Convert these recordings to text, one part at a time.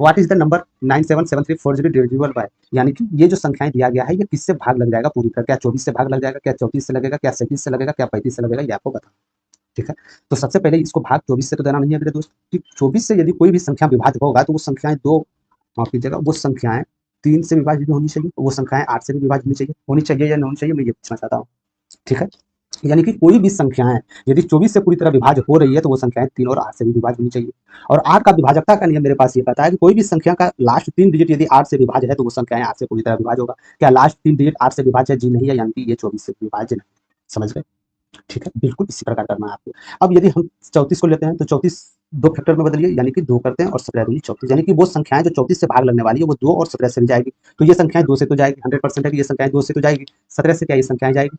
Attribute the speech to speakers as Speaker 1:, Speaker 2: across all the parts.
Speaker 1: What is the number 977340 divisible by, यानी कि ये जो संख्याएं दिया गया है ये किससे भाग लग जाएगा पूरी तरह, क्या 24 से भाग लग जाएगा, क्या 34 से लगेगा, क्या 37 से लगेगा, क्या 35 से लगेगा, ये आपको बताना। ठीक है, तो सबसे पहले इसको भाग 24 से तो देना नहीं है मेरे दोस्त, कि 24 से यदि कोई भी संख्या विभाज्य होगा तो वो संख्याएं दो, माफ कीजिएगा, वो संख्याएं 3 से विभाज्य भी होनी चाहिए, वो संख्याएं 8 से भी विभाज्य होनी चाहिए या नहीं होनी चाहिए, मैं ये पूछना चाहता हूँ। ठीक है, यानी कि कोई भी संख्याएं यदि 24 से पूरी तरह विभाज्य हो रही है तो वो संख्याएं 3 और 8 से भी विभाज्य होनी चाहिए। और 8 का विभाजकता का नियम मेरे पास ये कहता है कि कोई भी संख्या का लास्ट 3 डिजिट यदि 8 से विभाज्य है तो वो संख्याएं 8 से पूरी तरह विभाज्य होगा। क्या लास्ट 3 डिजिट 8 से विभाज्य है? जी नहीं है, यानी कि ये 24 से विभाज्य नहीं। समझ गए? ठीक है, बिल्कुल इसी प्रकार करना है आपको। अब यदि हम 34 को लेते हैं तो 34 दो फैक्टर में बदलिए, यानी कि 2 करते हैं और 17 दूनी 34, यानी कि वो संख्याएं जो 34 से भाग लगने वाली है वो 2 और 17 से भी जाएगी। तो ये संख्याएं 2 से तो जाएगी, 100% है कि ये संख्याएं 2 से तो जाएगी, 17 से क्या ये संख्याएं जाएगी?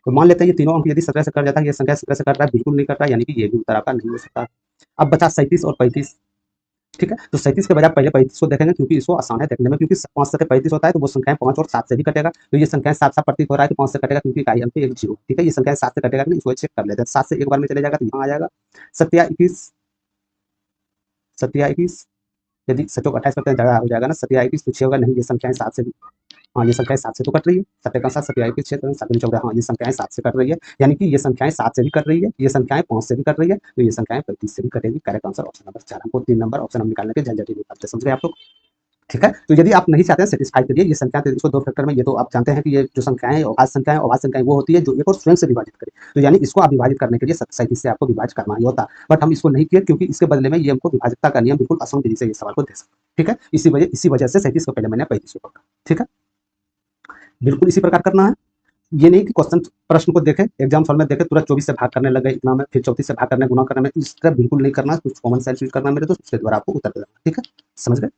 Speaker 1: तो मान लेते हैं ये तीनों अंक यदि 17 से कट जाता है, ये संख्या 17 से कट रहा है, बिल्कुल नहीं कट रहा है, यानी कि ये भी उत्तर आपका नहीं हो सकता। अब बचा 37 और 35। ठीक है, तो 37 के बजाय पहले 35 को देखेंगे क्योंकि इसको आसान है देखने में, क्योंकि 5 से 35 होता है तो वो संख्याएं 5 और 7 से भी कटेगा, तो ये संख्याएं 7 प्रतीत हो रहा है तो 5 से कटेगा क्योंकि इकाई अंक एक जीरो। ठीक है, ये संख्याएं 7 से कटेगा कि नहीं इसको चेक कर लेते हैं, 7 से एक बार में चले जाएगा तो यहाँ आ जाएगा 27 21, यदि सचोक 28 करते हैं जगह हो जाएगा ना 27 तो 6 होगा, नहीं ये संख्याएं 7 से भी, हाँ ये संख्याएं 7 से तो कट रही है, 7 का 7 27 6 7 14, हाँ ये संख्याएं 7 से कट रही है, यानी कि ये संख्याएं 7 से भी कट रही है, ये संख्याएं 5 से भी कट रही है, तो ये संख्याएं 35 से भी कटेगी। करेक्ट आंसर ऑप्शन नंबर 4, हमको 3 नंबर ऑप्शन हम निकालने के झंझट ही नहीं करते। समझ गए आप लोग? ठीक है, तो यदि आप नहीं चाहते हैं सेटिस्फाई करिए ये संख्या, तो इसको दो फैक्टर में, ये तो आप जानते हैं कि ये जो संख्याएं अभाज्य संख्याएं वो होती है जो एक और स्वयं से विभाजित करे, तो यानी इसको आप विभाजित करने के लिए 37 से आपको विभाजित करना ही होता, बट हम इसको नहीं किए क्योंकि इसके बदले में ये हमको विभाजकता का नियम बिल्कुल आसान विधि से ये सवाल को दे सकते। ठीक है, इसी वजह से 37 को पहले मैंने 35 को पकड़ा। ठीक है, बिल्कुल इसी प्रकार करना है, ये नहीं कि क्वेश्चन प्रश्न को देखें एग्जाम फॉर्म में देखें तुरंत 24 से भाग करने लगे इतना में, फिर 34 से भाग करने गुना करने में, इस तरह बिल्कुल नहीं करना है, कुछ कॉमन सेंस यूज करना है मेरे दोस्त, उसके द्वारा आपको उत्तर देना। ठीक है, समझ गए?